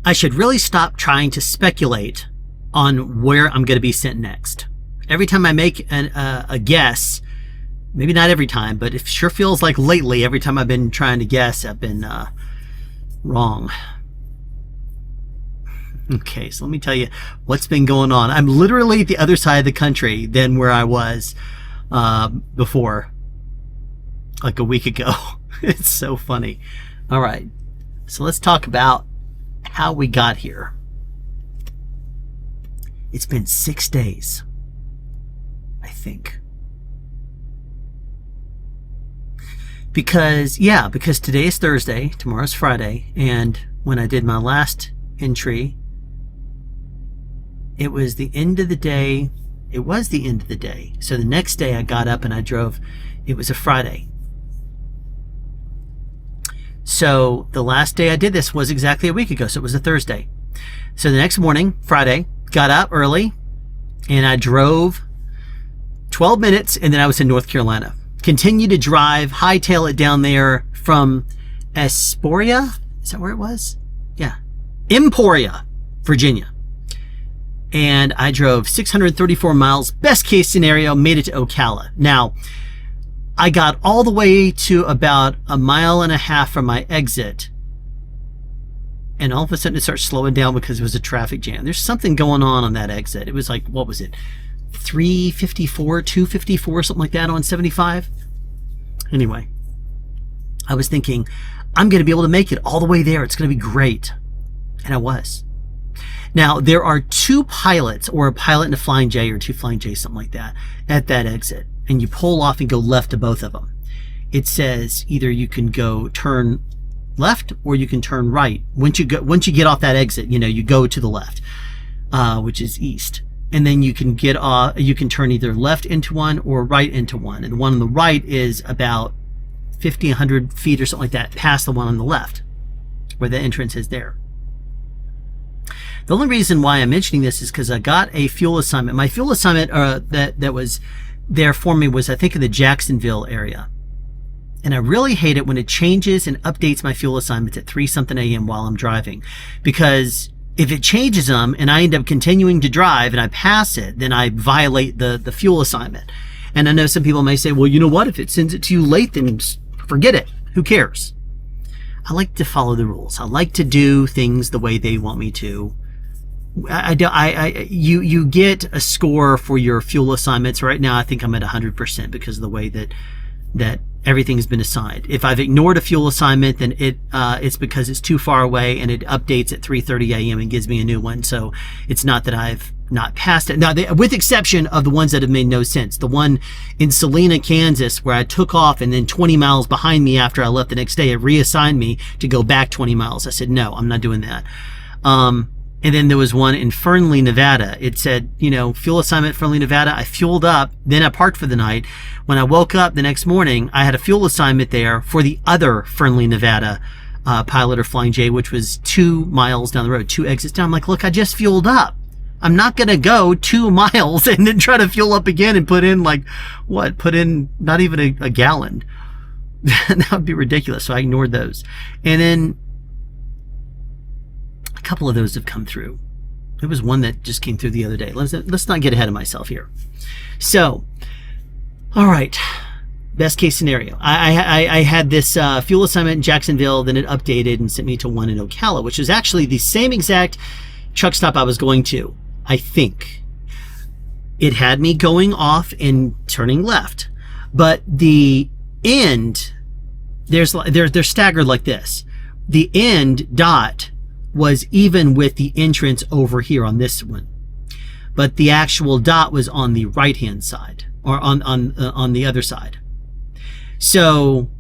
I should really stop trying to speculate on where I'm going to be sent next. Every time I make a guess, maybe not every time, but it sure feels like lately, every time I've been trying to guess, I've been wrong. Okay, so let me tell you what's been going on. I'm literally at the other side of the country than where I was before, like a week ago. It's so funny. All right, so let's talk about how we got here. It's been 6 days, I think. Because today is Thursday, tomorrow's Friday, and when I did my last entry, it was the end of the day. So the next day I got up and I drove. It was a Friday. So the last day I did this was exactly a week ago. So it was a Thursday. So the next morning, Friday, got up early and I drove 12 minutes and then I was in North Carolina. Continued to drive, hightail it down there from Emporia. Is that where it was? Yeah. Emporia, Virginia. And I drove 634 miles. Best case scenario, made it to Ocala. Now, I got all the way to about 1.5 miles from my exit. And all of a sudden it starts slowing down because it was a traffic jam. There's something going on that exit. It was like, what was it? 354, 254, something like that on 75. Anyway, I was thinking, I'm going to be able to make it all the way there. It's going to be great. And I was. Now, there are two pilots, or a pilot and a Flying J, or two Flying J, something like that, at that exit. And you pull off and go left to both of them. It says either you can go turn left or you can turn right. Once you get off that exit, you go to the left, which is east. And then you can get off, you can turn either left into one or right into one. And the one on the right is about 50, 100 feet or something like that past the one on the left, where the entrance is there. The only reason why I'm mentioning this is because I got a fuel assignment. My fuel assignment that was there for me was, I think, in the Jacksonville area. And I really hate it when it changes and updates my fuel assignments at 3-something a.m. while I'm driving. Because if it changes them and I end up continuing to drive and I pass it, then I violate the fuel assignment. And I know some people may say, well, you know what? If it sends it to you late, then forget it. Who cares? I like to follow the rules. I like to do things the way they want me to. You get a score for your fuel assignments. Right now, I think I'm at 100% because of the way that everything's been assigned. If I've ignored a fuel assignment, then it's because it's too far away and it updates at 3:30 a.m. and gives me a new one. So it's not that I've not passed it. Now, with exception of the ones that have made no sense. The one in Salina, Kansas, where I took off and then 20 miles behind me after I left the next day, it reassigned me to go back 20 miles. I said, no, I'm not doing that. And then there was one in Fernley, Nevada. It said, fuel assignment Fernley, Nevada. I fueled up, then I parked for the night. When I woke up the next morning, I had a fuel assignment there for the other Fernley, Nevada pilot or Flying J, which was 2 miles down the road, 2 exits down. I'm like, look, I just fueled up. I'm not going to go 2 miles and then try to fuel up again and put in not even a gallon. That would be ridiculous. So I ignored those. And then a couple of those have come through. There was one that just came through the other day. Let's not get ahead of myself here. So, all right. Best case scenario. I had this fuel assignment in Jacksonville, then it updated and sent me to one in Ocala, which is actually the same exact truck stop I was going to, I think. It had me going off and turning left. But the end, they're staggered like this. The end dot was even with the entrance over here on this one, but the actual dot was on the right hand side, or on the other side. So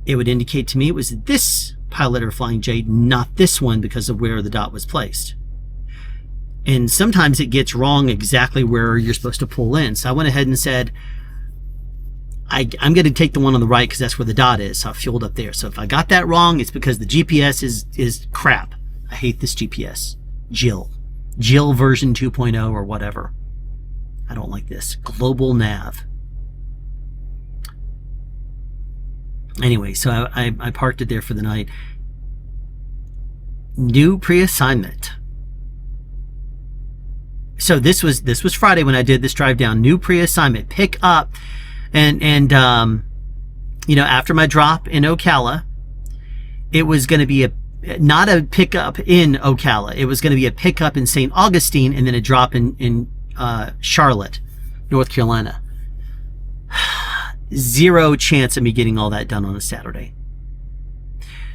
it would indicate to me it was this pilot or Flying J, not this one, because of where the dot was placed. And sometimes it gets wrong exactly where you're supposed to pull in. So I went ahead and said, I'm going to take the one on the right because that's where the dot is. So I fueled up there. So if I got that wrong, it's because the GPS is crap. I hate this GPS. Jill version 2.0 or whatever. I don't like this. Global Nav. Anyway, so I parked it there for the night. new pre-assignment. So this was Friday when I did this drive down. New pre-assignment, pick up, and after my drop in Ocala, it was going to be not a pickup in Ocala. It was going to be a pickup in St. Augustine and then a drop in Charlotte, North Carolina. Zero chance of me getting all that done on a Saturday.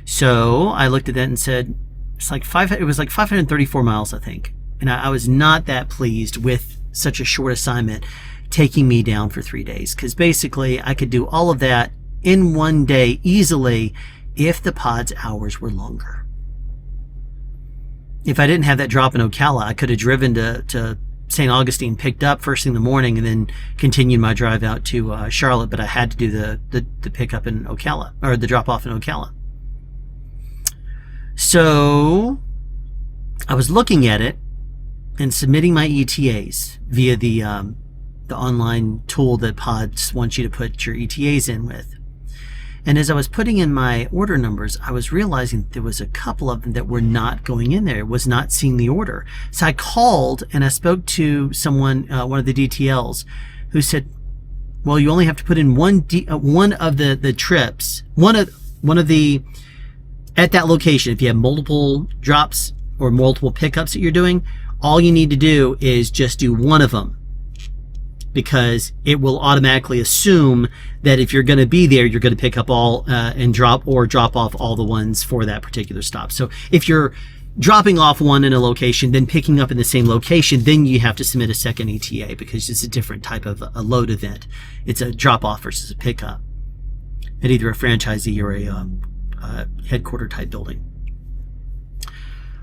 So I looked at that and said, it was like 534 miles, I think. And I was not that pleased with such a short assignment taking me down for 3 days. Because basically I could do all of that in one day easily if the pod's hours were longer. If I didn't have that drop in Ocala, I could have driven to St. Augustine, picked up first thing in the morning, and then continued my drive out to Charlotte. But I had to do the pickup in Ocala, or the drop off in Ocala. So I was looking at it and submitting my ETAs via the online tool that Pods wants you to put your ETAs in with. And as I was putting in my order numbers, I was realizing there was a couple of them that were not going in there. It was not seeing the order. So I called and I spoke to someone, one of the DTLs, who said, well, you only have to put in one of the trips, one of the, at that location. If you have multiple drops or multiple pickups that you're doing, all you need to do is just do one of them, because it will automatically assume that if you're going to be there, you're going to pick up all and drop off all the ones for that particular stop. So if you're dropping off one in a location, then picking up in the same location, then you have to submit a second ETA, because it's a different type of a load event. It's a drop off versus a pickup at either a franchisee or a headquarter type building.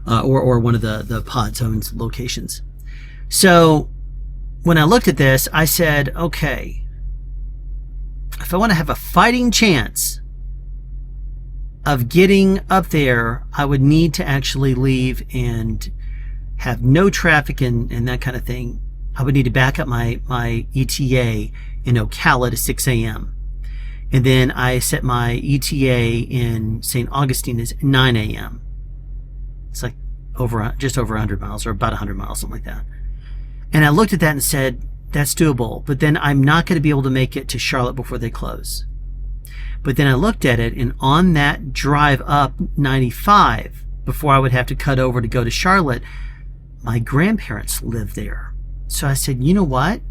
Or one of the Pod Zone's locations. So when I looked at this, I said, okay, if I want to have a fighting chance of getting up there, I would need to actually leave and have no traffic and that kind of thing. I would need to back up my ETA in Ocala to 6 a.m. And then I set my ETA in St. Augustine as 9 a.m. It's like just over 100 miles, or about 100 miles, something like that. And I looked at that and said, that's doable, but then I'm not going to be able to make it to Charlotte before they close. But then I looked at it, and on that drive up 95, before I would have to cut over to go to Charlotte, my grandparents live there. So I said, you know what?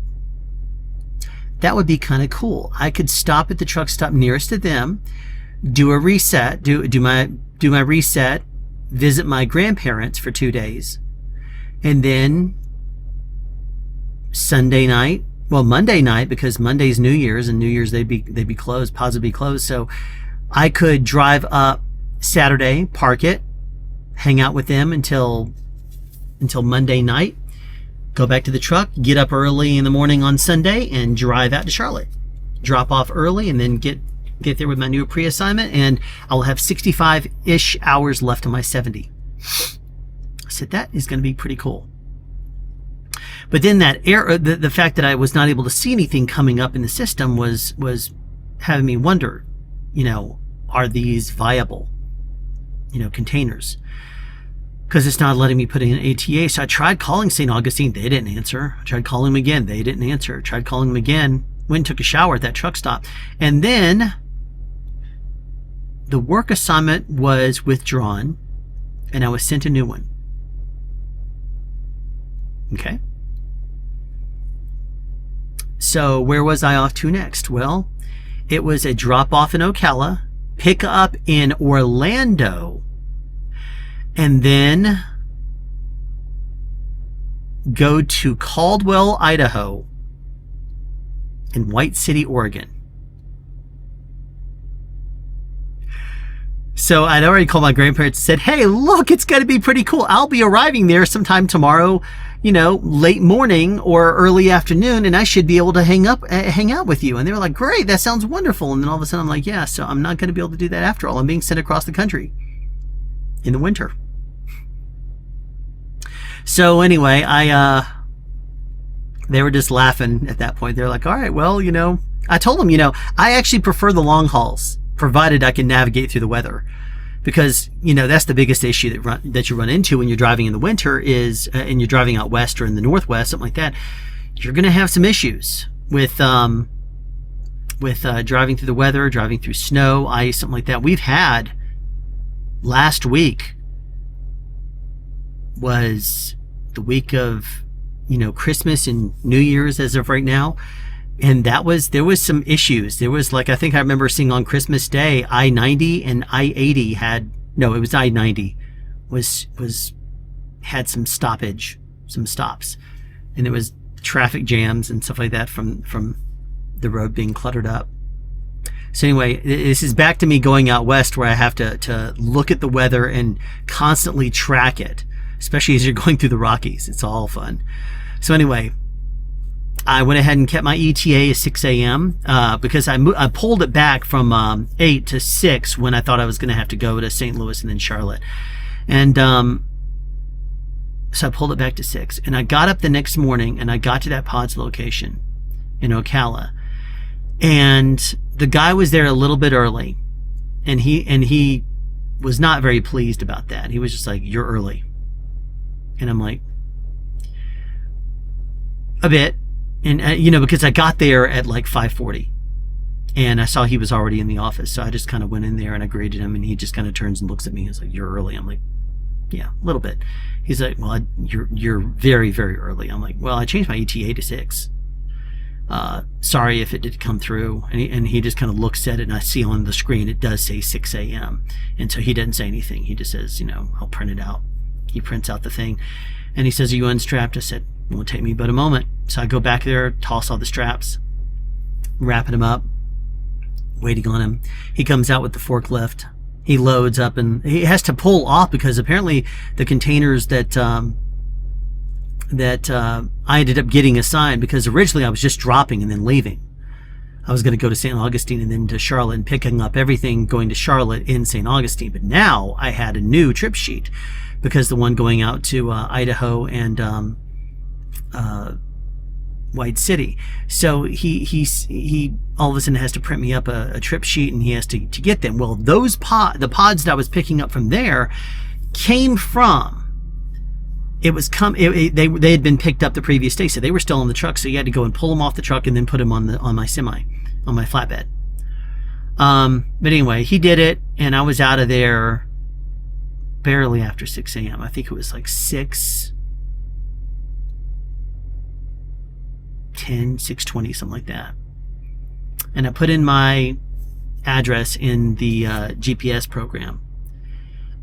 That would be kind of cool. I could stop at the truck stop nearest to them, do a reset, do my reset, visit my grandparents for 2 days, and then Monday night, because Monday's New Year's, and New Year's they'd be closed, possibly closed. So I could drive up Saturday, park it, hang out with them until Monday night, go back to the truck, get up early in the morning on Sunday, and drive out to Charlotte, drop off early, and then get there with my new pre-assignment, and I'll have 65-ish hours left of my 70. I said, that is going to be pretty cool. But then the fact that I was not able to see anything coming up in the system was having me wonder, are these viable, containers? Because it's not letting me put in an ATA. So I tried calling St. Augustine. They didn't answer. I tried calling them again. They didn't answer. I tried calling them again. Went and took a shower at that truck stop. And then the work assignment was withdrawn, and I was sent a new one. Okay. So where was I off to next? Well, it was a drop off in Ocala, pick up in Orlando, and then go to Caldwell, Idaho, and White City, Oregon. So I'd already called my grandparents and said, hey, look, it's going to be pretty cool. I'll be arriving there sometime tomorrow, late morning or early afternoon, and I should be able to hang out with you. And they were like, great, that sounds wonderful. And then all of a sudden I'm like, yeah, so I'm not going to be able to do that after all. I'm being sent across the country in the winter. So anyway, they were just laughing at that point. They're like, all right, well, I told them, I actually prefer the long hauls, provided I can navigate through the weather. because that's the biggest issue that you run into when you're driving in the winter is, and you're driving out west or in the northwest, something like that. You're going to have some issues with driving through the weather, driving through snow, ice, something like that. We've had last week was the week of Christmas and New Year's as of right now, and there was some issues. There was, like, I think I remember seeing on Christmas Day, I-90 and I-80 it was I-90 had some stops, and there was traffic jams and stuff like that from the road being cluttered up. So anyway, this is back to me going out west, where I have to look at the weather and constantly track it, especially as you're going through the Rockies. It's all fun. So anyway, I went ahead and kept my ETA at 6 a.m. Because I pulled it back from 8 to 6 when I thought I was going to have to go to St. Louis and then Charlotte. And so I pulled it back to 6. And I got up the next morning and I got to that PODS location in Ocala. And the guy was there a little bit early. And he was not very pleased about that. He was just like, "You're early." And I'm like, a bit. And, because I got there at like 5:40 and I saw he was already in the office. So I just kind of went in there and I greeted him, and he just kind of turns and looks at me. He's like, "You're early." I'm like, "Yeah, a little bit." He's like, "Well, you're very, very early." I'm like, "Well, I changed my ETA to 6. Sorry if it did come through." And he just kind of looks at it, and I see on the screen, it does say 6 a.m. And so he doesn't say anything. He just says, "I'll print it out." He prints out the thing and he says, "Are you unstrapped?" I said, "It won't take me but a moment." So I go back there, toss all the straps, wrapping them up, waiting on him. He comes out with the forklift. He loads up, and he has to pull off because apparently the containers that I ended up getting assigned, because originally I was just dropping and then leaving. I was going to go to St. Augustine and then to Charlotte and picking up everything going to Charlotte in St. Augustine. But now I had a new trip sheet because the one going out to Idaho and White City. So he all of a sudden has to print me up a trip sheet, and he has to get them. Well, the pods that I was picking up from there came from, they had been picked up the previous day, so they were still on the truck. So you had to go and pull them off the truck and then put them on my flatbed. But anyway, he did it, and I was out of there barely after 6 a.m. I think it was like 6:10, 6:20, something like that. And I put in my address in the GPS program.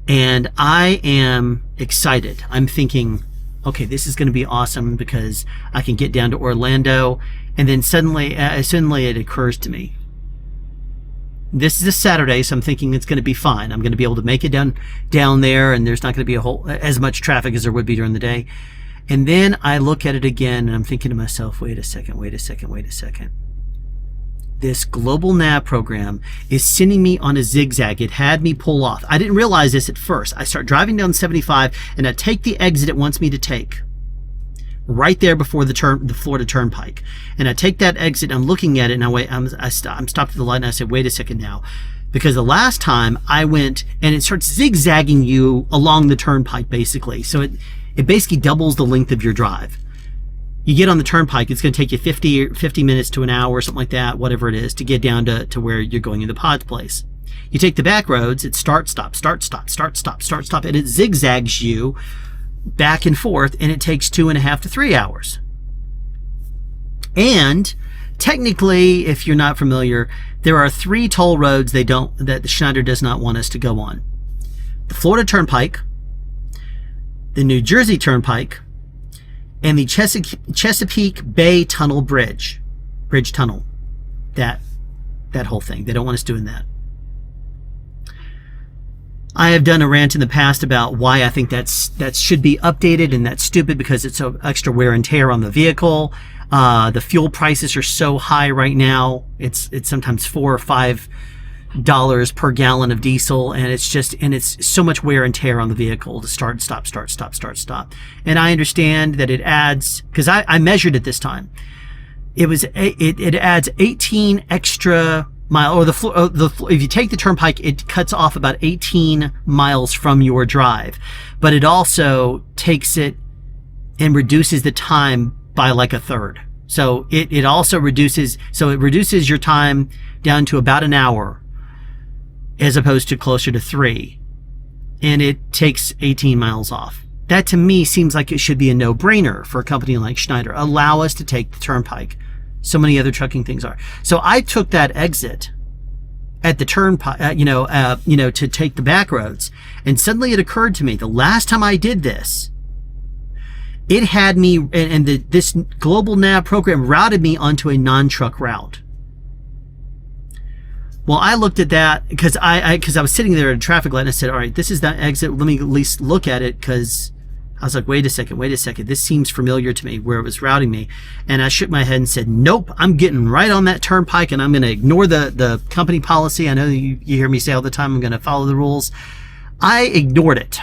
And I am excited. I'm thinking, okay, this is going to be awesome because I can get down to Orlando. And then suddenly it occurs to me, this is a Saturday, so I'm thinking it's going to be fine. I'm going to be able to make it down there, and there's not going to be as much traffic as there would be during the day. And then I look at it again, and I'm thinking to myself, wait a second. This global nav program is sending me on a zigzag. It had me pull off. I didn't realize this at first. I start driving down 75, and I take the exit it wants me to take, right there before the Florida Turnpike. And I take that exit, I'm looking at it, and I'm stopped at the light, and I said, wait a second now. Because the last time I went, and it starts zigzagging you along the turnpike, basically. So it basically doubles the length of your drive. You get on the turnpike, it's going to take you 50 minutes to an hour or something like that, whatever it is, to get down to where you're going in the PODS place. You take the back roads, it's start, stop, and it zigzags you back and forth, and it takes 2.5 to 3 hours. And technically, if you're not familiar, there are 3 toll roads that Schneider does not want us to go on. The Florida Turnpike, the New Jersey Turnpike, and the Chesapeake Bay Tunnel Bridge tunnel. That whole thing. They don't want us doing that. I have done a rant in the past about why I think that should be updated, and that's stupid because it's so extra wear and tear on the vehicle. The fuel prices are so high right now. It's sometimes $4 or $5 per gallon of diesel, and it's so much wear and tear on the vehicle to start, stop. And I understand that it adds, because I measured it this time. It adds 18 extra mile, or if you take the turnpike, it cuts off about 18 miles from your drive, but it also takes it and reduces the time by like a third. So it also reduces your time down to about an hour as opposed to closer to 3. And it takes 18 miles off. That to me seems like it should be a no-brainer for a company like Schneider. Allow us to take the turnpike. So many other trucking things are. So I took that exit at the turnpike, to take the back roads. And suddenly it occurred to me, the last time I did this, it had me, and this global nav program routed me onto a non-truck route. Well, I looked at that because I was sitting there at a traffic light and I said, all right, this is that exit. Let me at least look at it, because I was like, wait a second. This seems familiar to me where it was routing me. And I shook my head and said, nope, I'm getting right on that turnpike and I'm going to ignore the company policy. I know you hear me say all the time, I'm going to follow the rules. I ignored it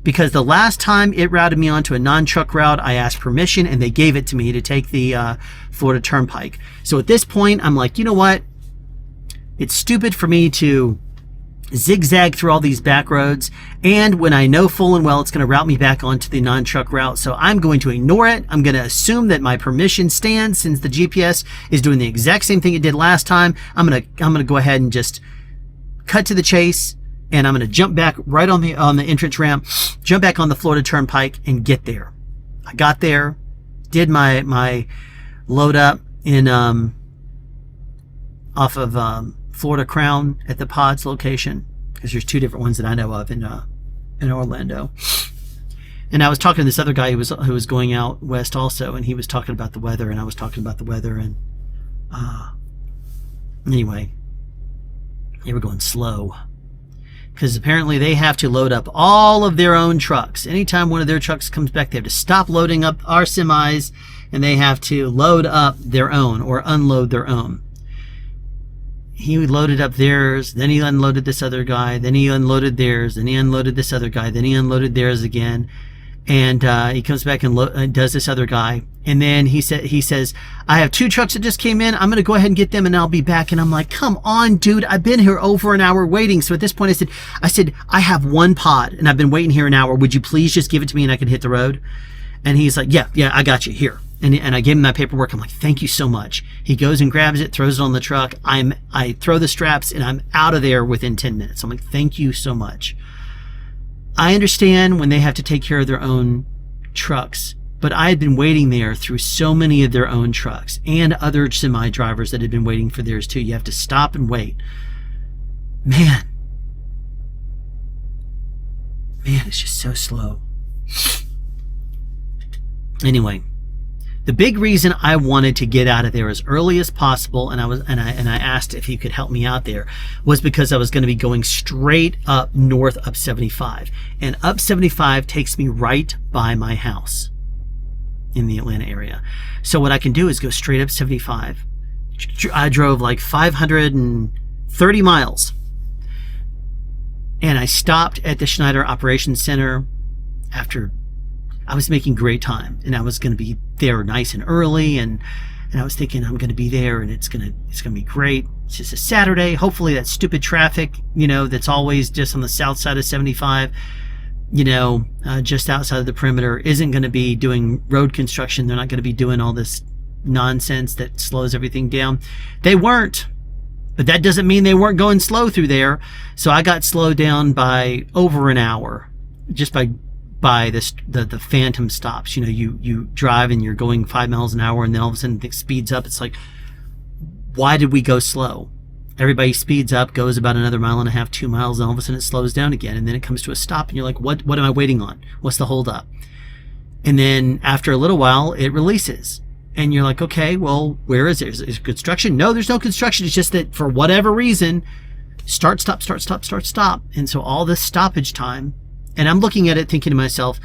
because the last time it routed me onto a non-truck route, I asked permission and they gave it to me to take the Florida Turnpike. So at this point, I'm like, you know what? It's stupid for me to zigzag through all these back roads, and when I know full and well it's going to route me back onto the non-truck route, so I'm going to ignore it. I'm going to assume that my permission stands since the GPS is doing the exact same thing it did last time. I'm going to go ahead and just cut to the chase, and I'm going to jump back right on the entrance ramp, jump back on the Florida Turnpike and get there. I got there, did my load up in off of Florida Crown at the Pods location, because there's 2 different ones that I know of in Orlando. And I was talking to this other guy who was going out west also, and he was talking about the weather, and I was talking about the weather, and anyway, they were going slow because apparently they have to load up all of their own trucks. Anytime one of their trucks comes back, they have to stop loading up our semis, and they have to load up their own or unload their own. He loaded up theirs, then he unloaded this other guy, then he unloaded theirs, then he unloaded this other guy, then he unloaded theirs again. And he comes back and does this other guy. And then he says, I have 2 trucks that just came in. I'm going to go ahead and get them and I'll be back. And I'm like, come on, dude. I've been here over an hour waiting. So at this point I said, I have 1 pod and I've been waiting here an hour. Would you please just give it to me and I can hit the road? And he's like, yeah, I got you here. And I gave him that paperwork. I'm like, thank you so much. He goes and grabs it, throws it on the truck. I throw the straps and I'm out of there within 10 minutes. I'm like, thank you so much. I understand when they have to take care of their own trucks, but I had been waiting there through so many of their own trucks and other semi drivers that had been waiting for theirs too. You have to stop and wait. Man, it's just so slow. Anyway, the big reason I wanted to get out of there as early as possible, and I asked if he could help me out there, was because I was going to be going straight up north up 75, and up 75 takes me right by my house in the Atlanta area. So what I can do is go straight up 75. I drove like 530 miles, and I stopped at the Schneider Operations Center after I was making great time, and I was going to be there nice and early, and I was thinking I'm going to be there and it's going to be great. It's just a Saturday. Hopefully that stupid traffic, that's always just on the south side of 75, just outside of the perimeter, isn't going to be doing road construction. They're not going to be doing all this nonsense that slows everything down. They weren't, but that doesn't mean they weren't going slow through there. So I got slowed down by over an hour just by this the phantom stops. You drive and you're going 5 miles an hour, and then all of a sudden it speeds up. It's like, why did we go slow? Everybody speeds up, goes about another 1.5 miles, 2 miles, and all of a sudden it slows down again, and then it comes to a stop, and you're like, what am I waiting on? What's the hold up? And then after a little while it releases, and you're like, okay, well, where is it? Is construction? No, there's no construction. It's just that for whatever reason, start, stop, start, stop, start, stop. And so all this stoppage time, and I'm looking at it thinking to myself,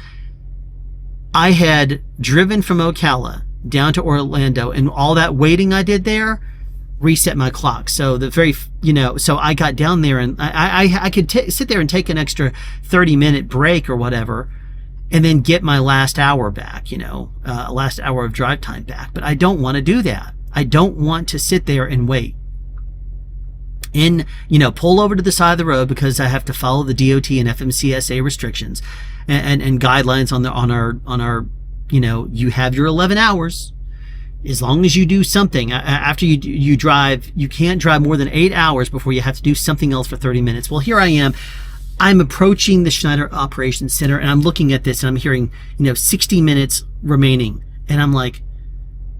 I had driven from Ocala down to Orlando, and all that waiting I did there reset my clock. So so I got down there, and I could sit there and take an extra 30-minute break or whatever, and then get my last hour back, last hour of drive time back. But I don't want to do that. I don't want to sit there and wait. pull over to the side of the road because I have to follow the DOT and FMCSA restrictions and guidelines on our, you have your 11 hours. As long as you do something after you drive, you can't drive more than 8 hours before you have to do something else for 30 minutes. Well, here I am. I'm approaching the Schneider Operations Center and I'm looking at this and I'm hearing, 60 minutes remaining. And I'm like,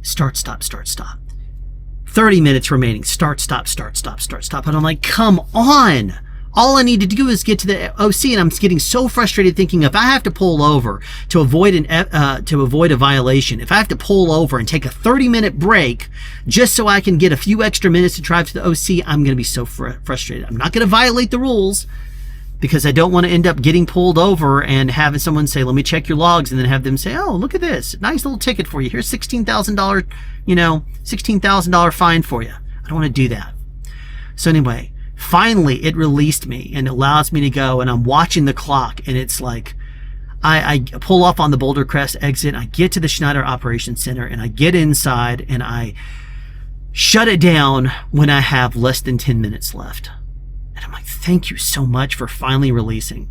start, stop, start, stop. 30 minutes remaining. Start, stop, start, stop, start, stop. And I'm like, come on. All I need to do is get to the OC, and I'm getting so frustrated thinking if I have to pull over to avoid a violation, if I have to pull over and take a 30-minute break just so I can get a few extra minutes to drive to the OC, I'm going to be so frustrated. I'm not going to violate the rules because I don't want to end up getting pulled over and having someone say, let me check your logs, and then have them say, oh, look at this. Nice little ticket for you. Here's $16,000, $16,000 fine for you. I don't want to do that. So anyway, finally it released me and allows me to go, and I'm watching the clock, and it's like, I pull off on the Boulder Crest exit. I get to the Schneider Operations Center and I get inside and I shut it down when I have less than 10 minutes left. And I'm like, thank you so much for finally releasing.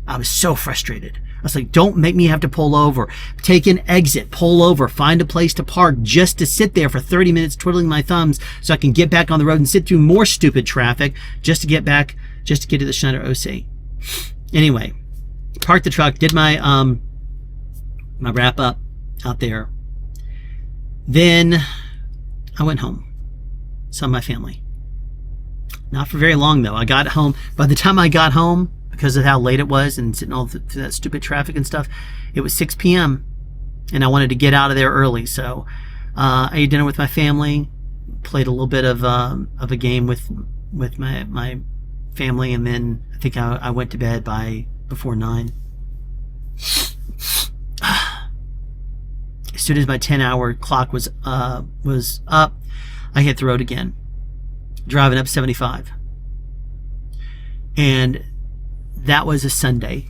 I was so frustrated. I was like, don't make me have to pull over, take an exit, pull over, find a place to park just to sit there for 30 minutes twiddling my thumbs so I can get back on the road and sit through more stupid traffic just to get to the Schneider OC. Anyway, parked the truck, did my my wrap up out there. Then I went home, saw my family. Not for very long though. I got home. By the time I got home, because of how late it was and sitting all through that stupid traffic and stuff, it was 6 p.m. and I wanted to get out of there early. So I ate dinner with my family, played a little bit of a game with my family, and then I think I went to bed before 9. As soon as my 10-hour clock was up, I hit the road again, driving up 75. And that was a Sunday.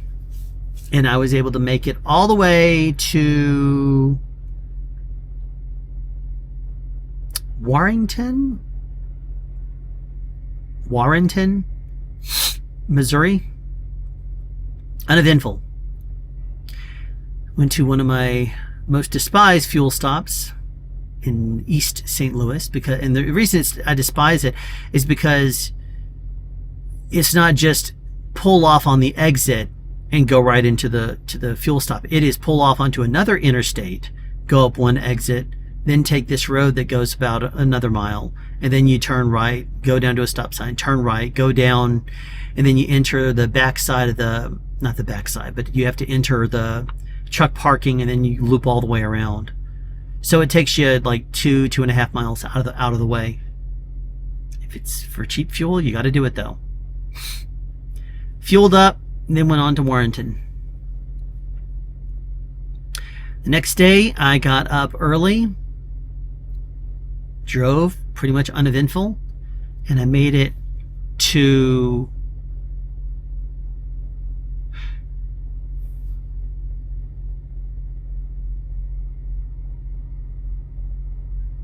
And I was able to make it all the way to Warrenton, Missouri. Uneventful. Went to one of my most despised fuel stops in East St. Louis, and the reason I despise it is because it's not just pull off on the exit and go right into the fuel stop. It is pull off onto another interstate, go up one exit, then take this road that goes about another mile, and then you turn right, go down to a stop sign, turn right, go down, and then you enter the backside of not the backside, but you have to enter the truck parking, and then you loop all the way around. So it takes you like 2.5 miles out of the way. If it's for cheap fuel, you got to do it though. Fueled up, and then went on to Warrenton. The next day, I got up early, drove pretty much uneventful, and I made it to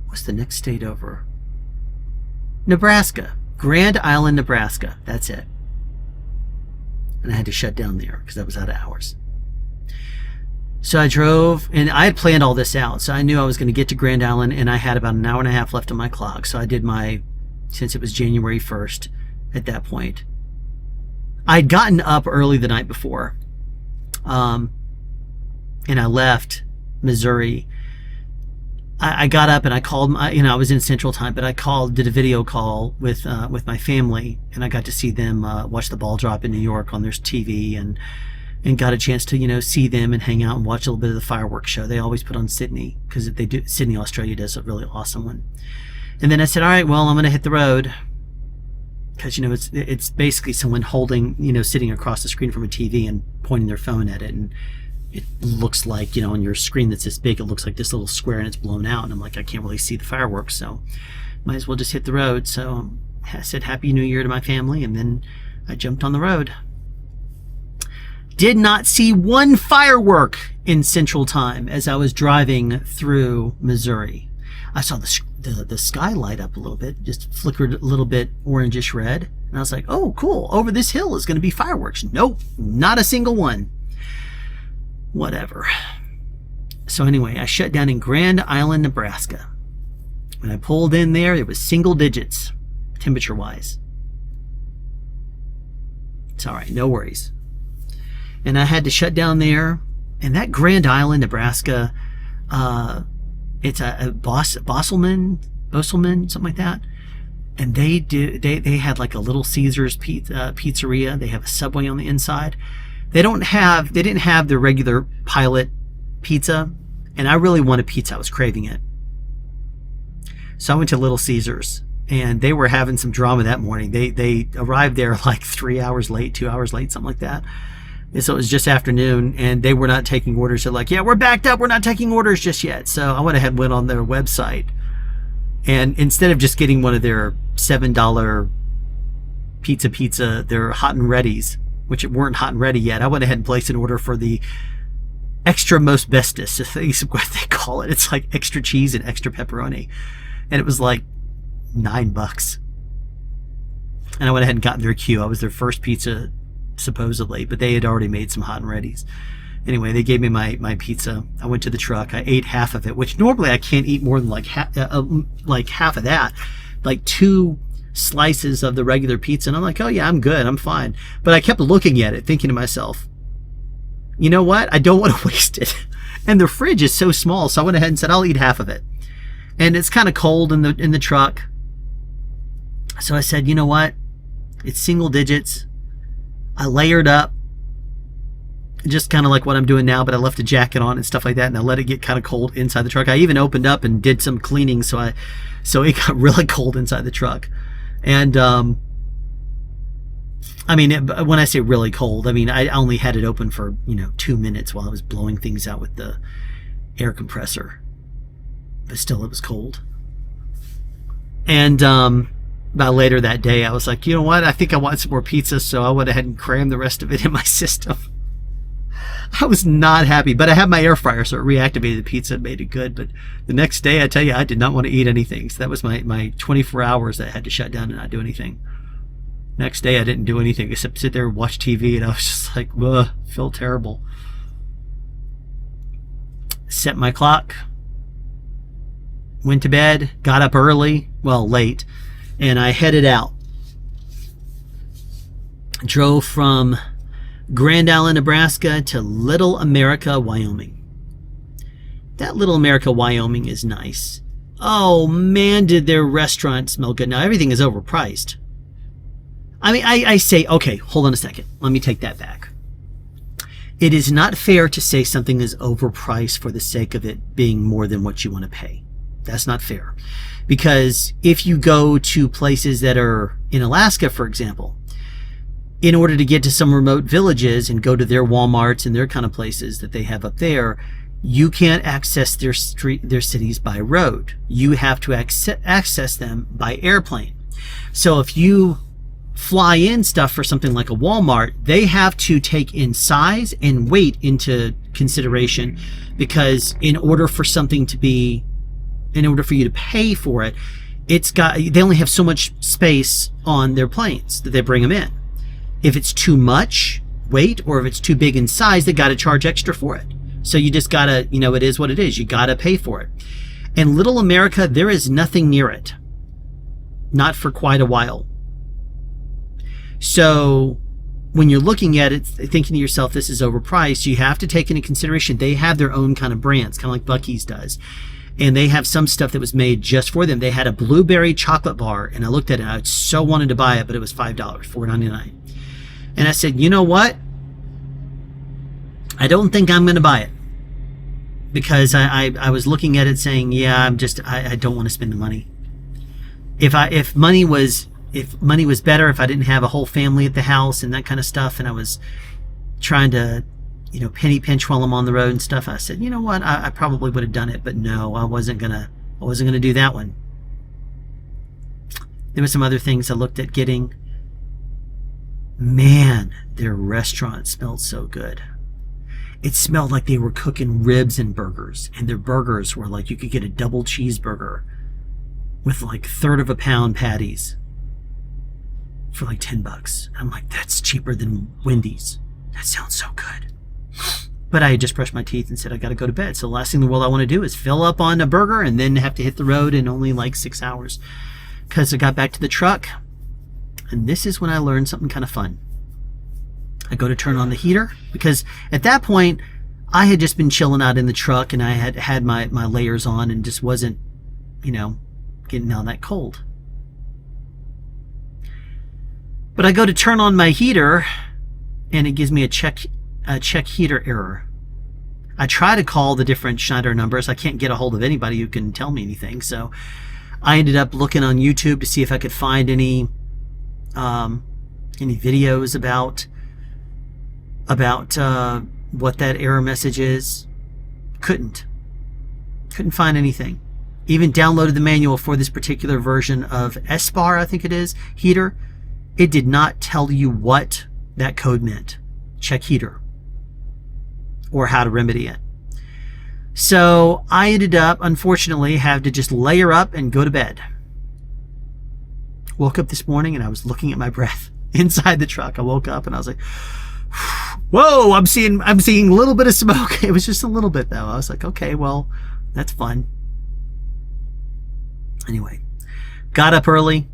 what's the next state over? Nebraska. Grand Island, Nebraska. That's it. And I had to shut down there because I was out of hours. So I drove, and I had planned all this out. So I knew I was going to get to Grand Island, and I had about an hour and a half left on my clock. So I did since it was January 1st at that point. I'd gotten up early the night before. And I left Missouri. I got up and I called, I was in Central Time, but I did a video call with my family, and I got to see them watch the ball drop in New York on their TV, and got a chance to, see them and hang out and watch a little bit of the fireworks show. They always put on Sydney, because Sydney, Australia does a really awesome one. And then I said, all right, well, I'm going to hit the road, because, it's basically someone holding, sitting across the screen from a TV and pointing their phone at it, and it looks like, on your screen that's this big, it looks like this little square and it's blown out. And I'm like, I can't really see the fireworks, so might as well just hit the road. So I said Happy New Year to my family, and then I jumped on the road. Did not see one firework in Central Time as I was driving through Missouri. I saw the sky light up a little bit, just flickered a little bit orangish red. And I was like, oh, cool. Over this hill is going to be fireworks. Nope, not a single one. Whatever. So anyway, I shut down in Grand Island, Nebraska. When I pulled in there, it was single digits, temperature-wise. It's all right, no worries. And I had to shut down there. And that Grand Island, Nebraska, it's a Bosselman, something like that. And they had like a Little Caesars pizzeria. They have a Subway on the inside. They didn't have the regular Pilot pizza, and I really wanted pizza. I was craving it. So I went to Little Caesars, and they were having some drama that morning. They arrived there like 3 hours late, 2 hours late, something like that. And so it was just afternoon, and they were not taking orders. They're like, yeah, we're backed up. We're not taking orders just yet. So I went ahead and went on their website. And instead of just getting one of their $7 pizza, their hot and readies, which weren't hot and ready yet, I went ahead and placed an order for the extra most bestest, is what they call it. It's like extra cheese and extra pepperoni. And it was like $9. And I went ahead and got in their queue. I was their first pizza, supposedly, but they had already made some hot and readies. Anyway, they gave me my pizza. I went to the truck. I ate half of it, which normally I can't eat more than like half of that. Like 2 slices of the regular pizza. And I'm like, oh yeah, I'm good. I'm fine. But I kept looking at it, thinking to myself, you know what? I don't want to waste it. And the fridge is so small. So I went ahead and said, I'll eat half of it. And it's kind of cold in the truck. So I said, you know what? It's single digits. I layered up, just kind of like what I'm doing now, but I left a jacket on and stuff like that, and I let it get kind of cold inside the truck. I even opened up and did some cleaning, so it got really cold inside the truck. And I mean, when I say really cold, I mean I only had it open for 2 minutes while I was blowing things out with the air compressor, but still it was cold. And about later that day, I was like, you know what? I think I want some more pizza, so I went ahead and crammed the rest of it in my system. I was not happy, but I had my air fryer, so it reactivated the pizza and made it good. But the next day, I tell you, I did not want to eat anything. So that was my 24 hours that I had to shut down and not do anything. Next day, I didn't do anything except sit there and watch TV, and I was just like, ugh, feel terrible. Set my clock, went to bed, got up early, well, late, and I headed out. Drove from Grand Island, Nebraska to Little America, Wyoming. That Little America, Wyoming is nice. Oh man, did their restaurant smell good. Now everything is overpriced. I mean, I say, okay, hold on a second. Let me take that back. It is not fair to say something is overpriced for the sake of it being more than what you want to pay. That's not fair. Because if you go to places that are in Alaska, for example, in order to get to some remote villages and go to their Walmarts and their kind of places that they have up there, you can't access their cities by road. You have to access them by airplane. So if you fly in stuff for something like a Walmart, they have to take in size and weight into consideration, because in order for you to pay for it, they only have so much space on their planes that they bring them in. If it's too much weight or if it's too big in size, they got to charge extra for it. So you just got to, it is what it is. You got to pay for it. And Little America, there is nothing near it. Not for quite a while. So when you're looking at it, thinking to yourself, this is overpriced, you have to take into consideration they have their own kind of brands, kind of like Buc-ee's does. And they have some stuff that was made just for them. They had a blueberry chocolate bar, and I looked at it, and I so wanted to buy it, but it was $5, $4.99. And I said, you know what? I don't think I'm going to buy it. Because I was looking at it saying, yeah, I don't want to spend the money. If money was better, if I didn't have a whole family at the house and that kind of stuff, and I was trying to, penny pinch while I'm on the road and stuff, I said, you know what? I probably would have done it, but no, I wasn't gonna do that one. There were some other things I looked at getting. Man, their restaurant smelled so good. It smelled like they were cooking ribs and burgers, and their burgers were like you could get a double cheeseburger with like third of a pound patties for like $10. I'm like, that's cheaper than Wendy's. That sounds so good. But I had just brushed my teeth and said, I got to go to bed. So the last thing in the world I want to do is fill up on a burger and then have to hit the road in only like 6 hours. Because I got back to the truck, and this is when I learned something kind of fun. I go to turn on the heater, because at that point, I had just been chilling out in the truck, and I had my layers on and just wasn't, getting all that cold. But I go to turn on my heater, and it gives me a check heater error. I try to call the different Schneider numbers. I can't get a hold of anybody who can tell me anything. So I ended up looking on YouTube to see if I could find any videos about what that error message is. Couldn't find anything. Even downloaded the manual for this particular version of SBAR, I think it is, heater. It did not tell you what that code meant. Check heater. Or how to remedy it. So I ended up, unfortunately, have to just layer up and go to bed. Woke up this morning and I was looking at my breath inside the truck. I woke up and I was like, whoa, I'm seeing a little bit of smoke. It was just a little bit though. I was like, okay, well, that's fun. Anyway, got up early,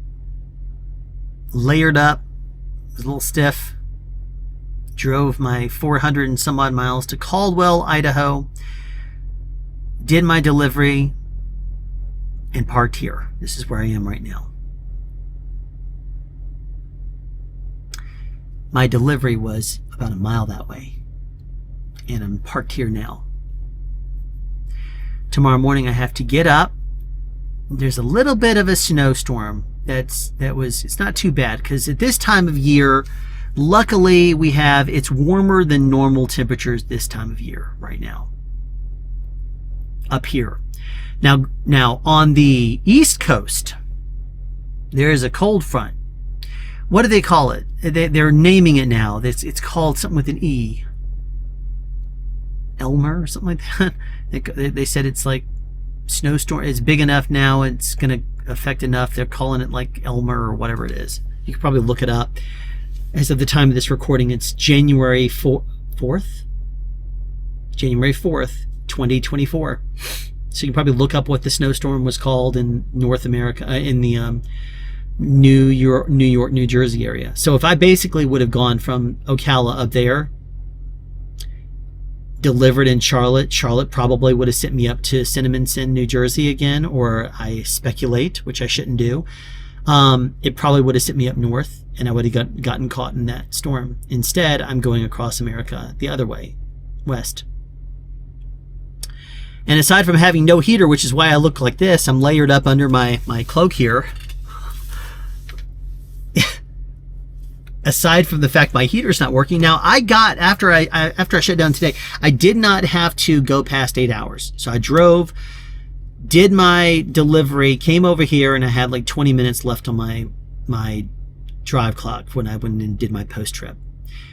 layered up, was a little stiff, drove my 400 and some odd miles to Caldwell, Idaho, did my delivery, and parked here. This is where I am right now. My delivery was about a mile that way, and I'm parked here now. Tomorrow morning I have to get up. There's a little bit of a snowstorm. It's not too bad, because at this time of year, luckily it's warmer than normal temperatures this time of year right now up here. Now on the East Coast, there is a cold front. What do they call it? They're naming it now. It's called something with an E. Elmer or something like that. They said it's like snowstorm. It's big enough now. It's going to affect enough. They're calling it like Elmer or whatever it is. You can probably look it up. As of the time of this recording, it's January 4th? January 4th, 2024. So you can probably look up what the snowstorm was called in North America, in the New York, New Jersey area. So if I basically would have gone from Ocala up there, delivered in Charlotte probably would have sent me up to Cinnaminson, New Jersey again, or I speculate, which I shouldn't do. It probably would have sent me up north, and I would have gotten caught in that storm. Instead, I'm going across America the other way, west. And aside from having no heater, which is why I look like this, I'm layered up under my cloak here. Aside from the fact my heater's not working. Now, I got, after I shut down today, I did not have to go past 8 hours. So I drove, did my delivery, came over here, and I had like 20 minutes left on my drive clock when I went and did my post trip.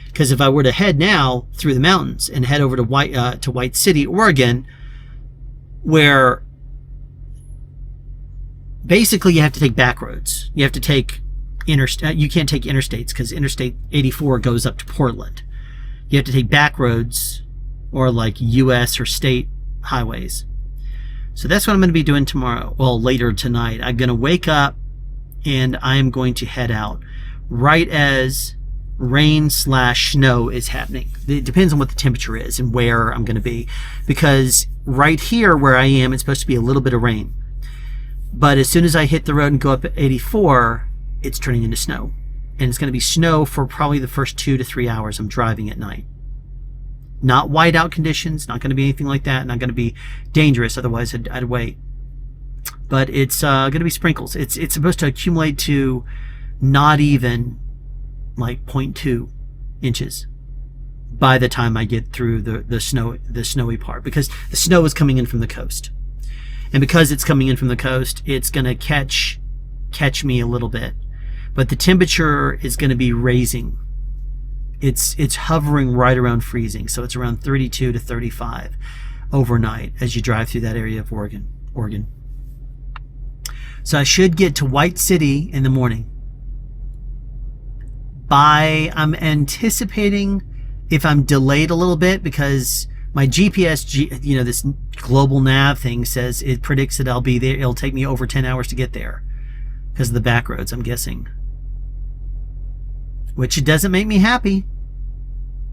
Because if I were to head now through the mountains and head over to White City, Oregon, where basically you have to take back roads. You have to take you can't take interstates, because Interstate 84 goes up to Portland. You have to take back roads or like U.S. or state highways. So that's what I'm going to be doing tomorrow. Well, later tonight. I'm going to wake up and I am going to head out right as rain/snow is happening. It depends on what the temperature is and where I'm going to be, because right here where I am, it's supposed to be a little bit of rain. But as soon as I hit the road and go up at 84, it's turning into snow. And it's going to be snow for probably the first 2 to 3 hours I'm driving at night. Not whiteout conditions, not going to be anything like that, not going to be dangerous, otherwise I'd wait. But it's going to be sprinkles. It's supposed to accumulate to not even like 0.2 inches by the time I get through the snowy part, because the snow is coming in from the coast. And because it's coming in from the coast, it's going to catch me a little bit. But the temperature is going to be raising. It's hovering right around freezing. So it's around 32 to 35 overnight as you drive through that area of Oregon. So I should get to White City in the morning. I'm anticipating, if I'm delayed a little bit, because my GPS, this global nav thing says it predicts that I'll be there. It'll take me over 10 hours to get there because of the back roads, I'm guessing. Which it doesn't make me happy.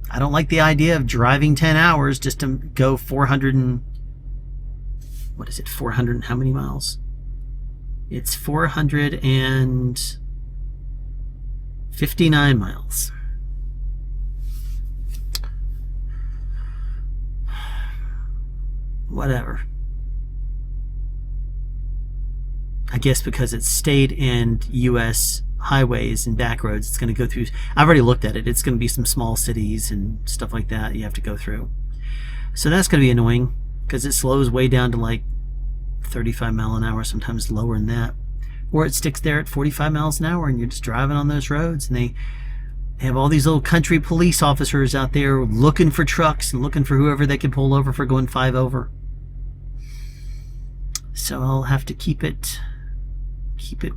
I don't like the idea of driving 10 hours just to go 400 and... What is it? 400 and how many miles? It's 459 miles. Whatever. I guess because it's state and U.S. highways and back roads, it's going to go through. I've already looked at it. It's going to be some small cities and stuff like that you have to go through. So that's going to be annoying because it slows way down to like 35 mile an hour, sometimes lower than that. Or it sticks there at 45 miles an hour and you're just driving on those roads, and they have all these little country police officers out there looking for trucks and looking for whoever they can pull over for going 5 over. So I'll have to keep it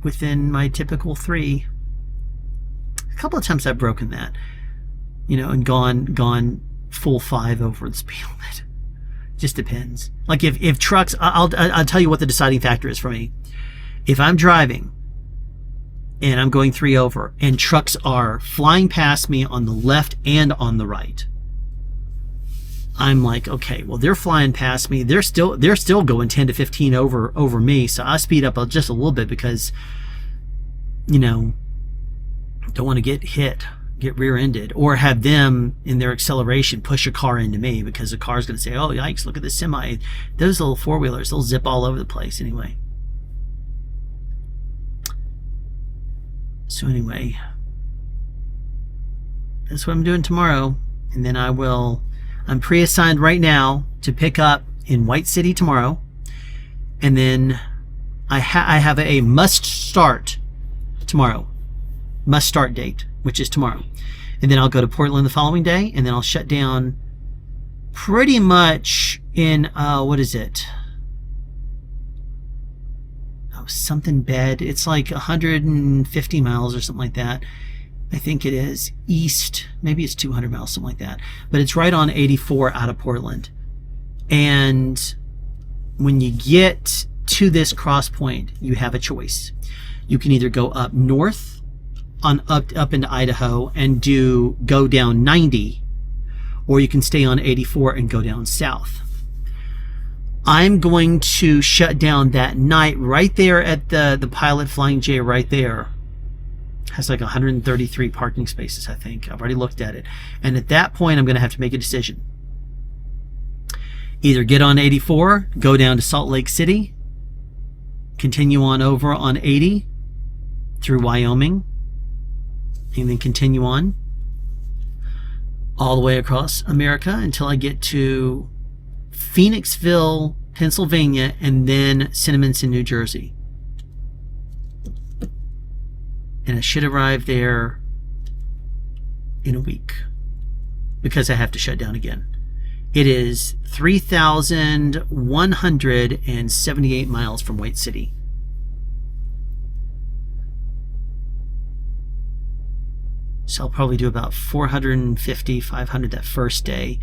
within my typical 3. A couple of times I've broken that, and gone full 5 over the speed limit. Just depends. Like if trucks, I'll tell you what the deciding factor is for me. If I'm driving and I'm going 3 over and trucks are flying past me on the left and on the right, I'm like, okay, well, they're flying past me. They're still going 10 to 15 over me. So I speed up just a little bit because, don't want to get rear-ended or have them in their acceleration push a car into me, because the car's going to say, oh, yikes, look at this semi. Those little four-wheelers, they'll zip all over the place anyway. So anyway, that's what I'm doing tomorrow. And then I'm pre-assigned right now to pick up in White City tomorrow. And then I have a must start tomorrow. Must start date, which is tomorrow. And then I'll go to Portland the following day, and then I'll shut down pretty much in, what is it? Something bed. It's like 150 miles or something like that. I think it is east. Maybe it's 200 miles, something like that. But it's right on 84 out of Portland. And when you get to this cross point, you have a choice. You can either go up north up into Idaho and go down 90, or you can stay on 84 and go down south. I'm going to shut down that night right there at the Pilot Flying J right there. Has like 133 parking spaces, I think. I've already looked at it. And at that point, I'm going to have to make a decision. Either get on 84, go down to Salt Lake City, continue on over on 80 through Wyoming, and then continue on all the way across America until I get to Phoenixville, Pennsylvania, and then Cinnaminson, New Jersey. And I should arrive there in a week because I have to shut down again. It is 3,178 miles from White City. So I'll probably do about 450, 500 that first day.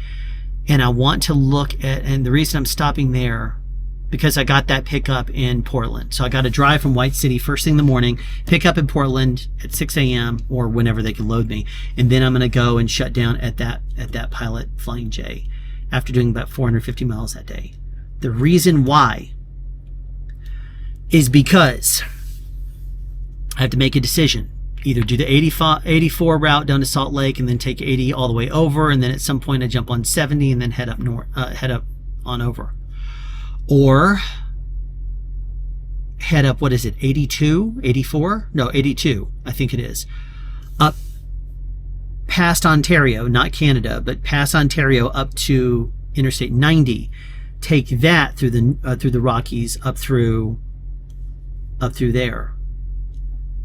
And I want to look at, and the reason I'm stopping there, because I got that pickup in Portland. So I got to drive from White City first thing in the morning, pick up in Portland at 6 a.m. or whenever they can load me. And then I'm going to go and shut down at that Pilot Flying J after doing about 450 miles that day. The reason why is because I have to make a decision. Either do the 84 route down to Salt Lake and then take 80 all the way over, and then at some point I jump on 70 and then head up on over. Or head up, what is it, 82, 84? No, 82, I think it is. Up past Ontario, not Canada, but past Ontario up to Interstate 90. Take that through the Rockies up through there.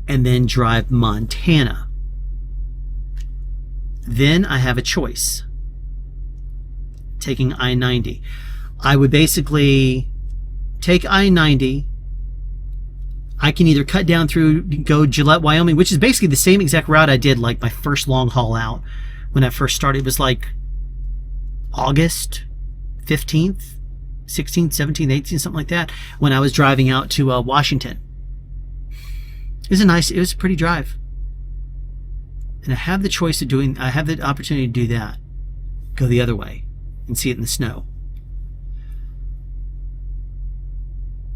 And then drive Montana. Then I have a choice. Taking I-90. I would basically take I-90. I can either cut down through, go Gillette, Wyoming, which is basically the same exact route I did like my first long haul out when I first started. It was like August 15th, 16th, 17th, 18th, something like that, when I was driving out to Washington. It was a pretty drive. And I have the choice of I have the opportunity to do that. Go the other way and see it in the snow.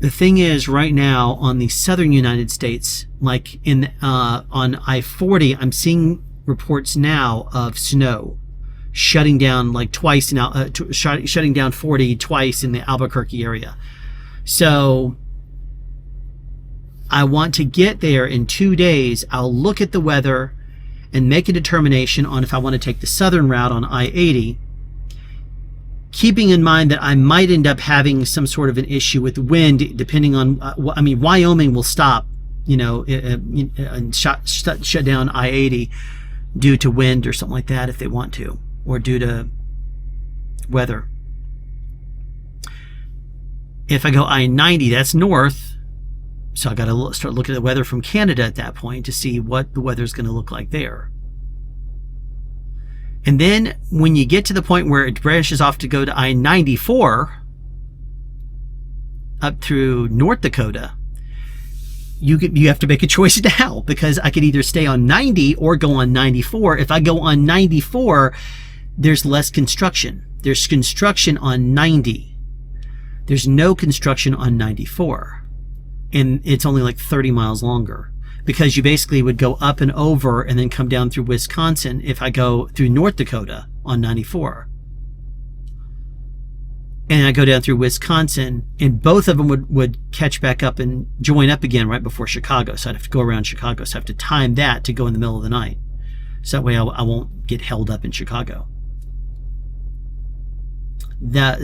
The thing is, right now on the southern United States, like on I-40, I'm seeing reports now of snow shutting down like twice now, shutting down 40 twice in the Albuquerque area. So I want to get there in 2 days. I'll look at the weather and make a determination on if I want to take the southern route on I-80, keeping in mind that I might end up having some sort of an issue with wind, depending on, Wyoming will stop, and shut down I-80 due to wind or something like that if they want to, or due to weather. If I go I-90, that's north, so I got to start looking at the weather from Canada at that point to see what the weather's going to look like there. And then when you get to the point where it branches off to go to I-94 up through North Dakota, you have to make a choice now, because I could either stay on 90 or go on 94. If I go on 94, there's less construction. There's construction on 90. There's no construction on 94. And it's only like 30 miles longer, because you basically would go up and over and then come down through Wisconsin if I go through North Dakota on 94. And I go down through Wisconsin, and both of them would catch back up and join up again right before Chicago. So I'd have to go around Chicago. So I have to time that to go in the middle of the night. So that way I won't get held up in Chicago.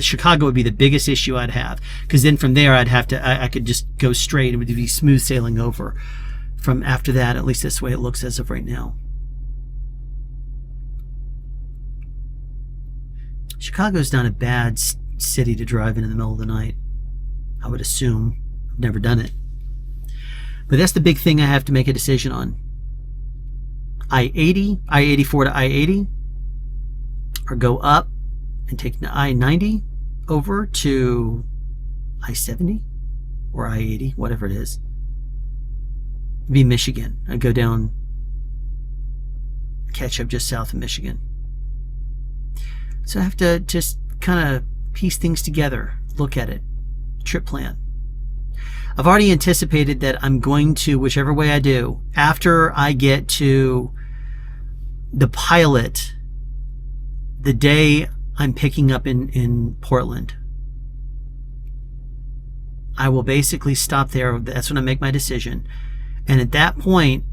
Chicago would be the biggest issue I'd have, because then from there I could just go straight. It would be smooth sailing over from after that. At least that's the way it looks as of right now. Chicago's not a bad city to drive in the middle of the night, I would assume. I've never done it, but that's the big thing I have to make a decision on. I-80, I-84 to I-80, or go up and take the I-90 over to I-70 or I-80, whatever it is. It'd be Michigan. I'd go down, catch up just south of Michigan. So I have to just kind of piece things together, look at it, trip plan. I've already anticipated that I'm going to, whichever way I do, after I get to the pilot, the day I'm picking up in Portland, I will basically stop there. That's when I make my decision. And at that point,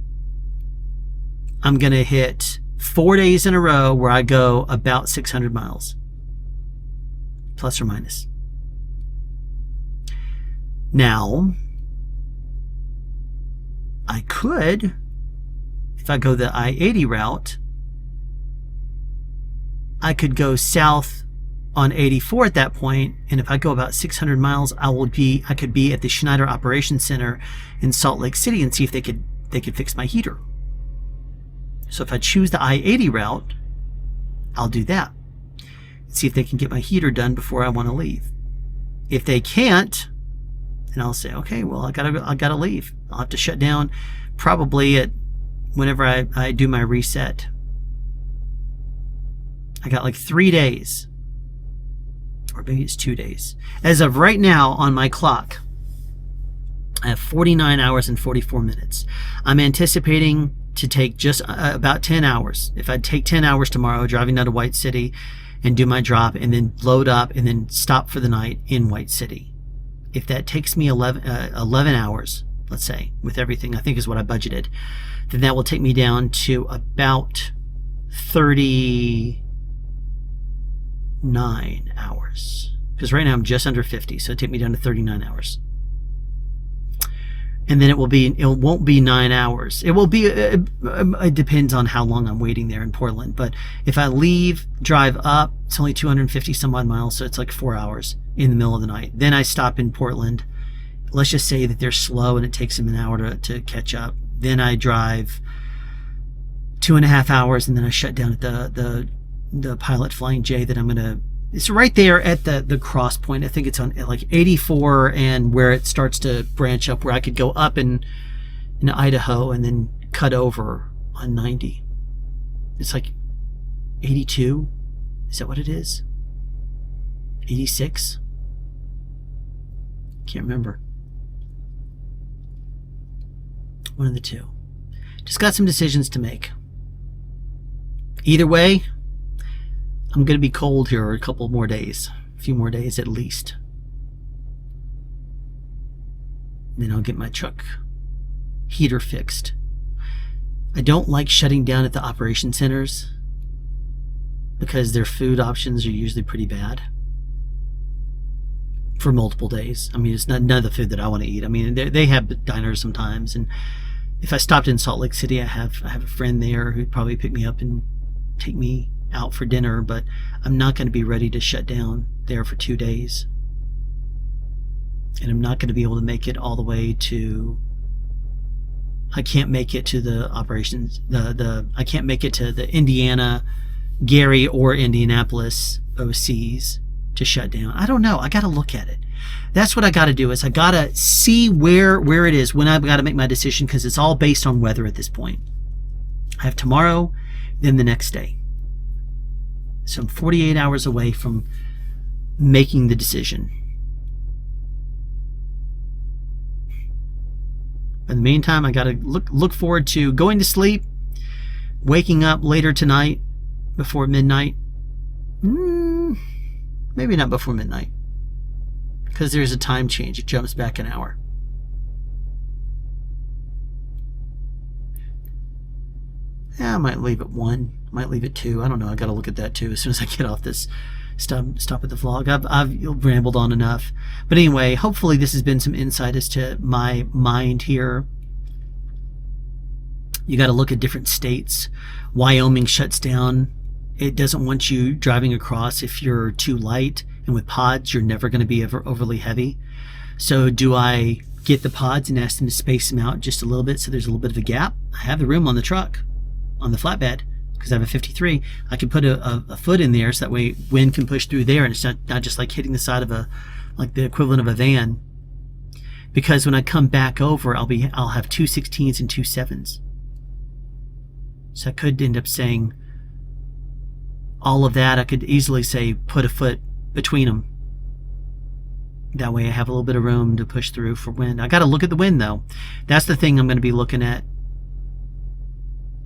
I'm going to hit 4 days in a row where I go about 600 miles, plus or minus. Now, I could, if I go the I-80 route, I could go south on 84 at that point, and if I go about 600 miles, I could be at the Schneider Operations Center in Salt Lake City and see if they could fix my heater. So if I choose the I-80 route, I'll do that. See if they can get my heater done before I want to leave. If they can't, then I'll say, okay, well, I gotta leave. I'll have to shut down probably at whenever I do my reset. I got like 3 days, or maybe it's 2 days. As of right now on my clock, I have 49 hours and 44 minutes. I'm anticipating to take just about 10 hours. If I take 10 hours tomorrow, driving down to White City and do my drop and then load up and then stop for the night in White City. If that takes me 11 hours, let's say, with everything I think is what I budgeted, then that will take me down to about 39 hours. Because right now I'm just under 50, so it'll take me down to 39 hours. And then it won't be 9 hours. It will be, it depends on how long I'm waiting there in Portland. But if I leave, drive up, it's only 250 some odd miles, so it's like 4 hours in the middle of the night. Then I stop in Portland let's just say that they're slow and it takes them an hour to catch up. Then I drive 2.5 hours, and then I shut down at the Pilot Flying J that I'm gonna. It's right there at the cross point. I think it's on like 84 and where it starts to branch up, where I could go up in Idaho and then cut over on 90. It's like 82. Is that what it is? 86? Can't remember. One of the two. Just got some decisions to make. Either way, I'm going to be cold here a couple more days. A few more days at least. Then I'll get my truck heater fixed. I don't like shutting down at the operation centers because their food options are usually pretty bad for multiple days. I mean, it's none of the food that I want to eat. I mean, they have diners sometimes, and if I stopped in Salt Lake City, I have a friend there who'd probably pick me up and take me out for dinner, but I'm not going to be ready to shut down there for 2 days. And I'm not going to be able to make it all the way to, I can't make it to the operations, I can't make it to the Indiana, Gary, or Indianapolis OCs to shut down. I don't know. I got to look at it. That's what I got to do, is I got to see where it is when I've got to make my decision, because it's all based on weather at this point. I have tomorrow, then the next day. So I'm 48 hours away from making the decision. In the meantime, I got to look forward to going to sleep, waking up later tonight before midnight. Maybe not before midnight, because there's a time change. It jumps back an hour. Yeah, I might leave at 1. I might leave at 2. I don't know. I got to look at that too as soon as I get off this stop at the vlog. I've rambled on enough. But anyway, hopefully this has been some insight as to my mind here. You got to look at different states. Wyoming shuts down. It doesn't want you driving across if you're too light, and with pods you're never going to be overly heavy. So do I get the pods and ask them to space them out just a little bit so there's a little bit of a gap? I have the room on the truck, on the flatbed, because I have a 53. I can put a foot in there so that way wind can push through there, and it's not just like hitting the side of like the equivalent of a van. Because when I come back over, I'll have 2 16s and 2 7s. So I could end up saying all of that. I could easily say put a foot between them. That way I have a little bit of room to push through for wind. I got to look at the wind though. That's the thing I'm going to be looking at.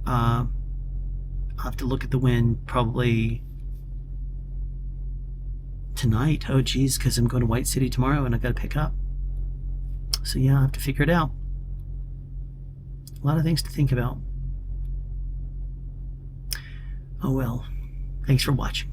I'll have to look at the wind probably tonight. Oh geez, because I'm going to White City tomorrow and I got to pick up. So yeah, I have to figure it out. A lot of things to think about. Oh well. Thanks for watching.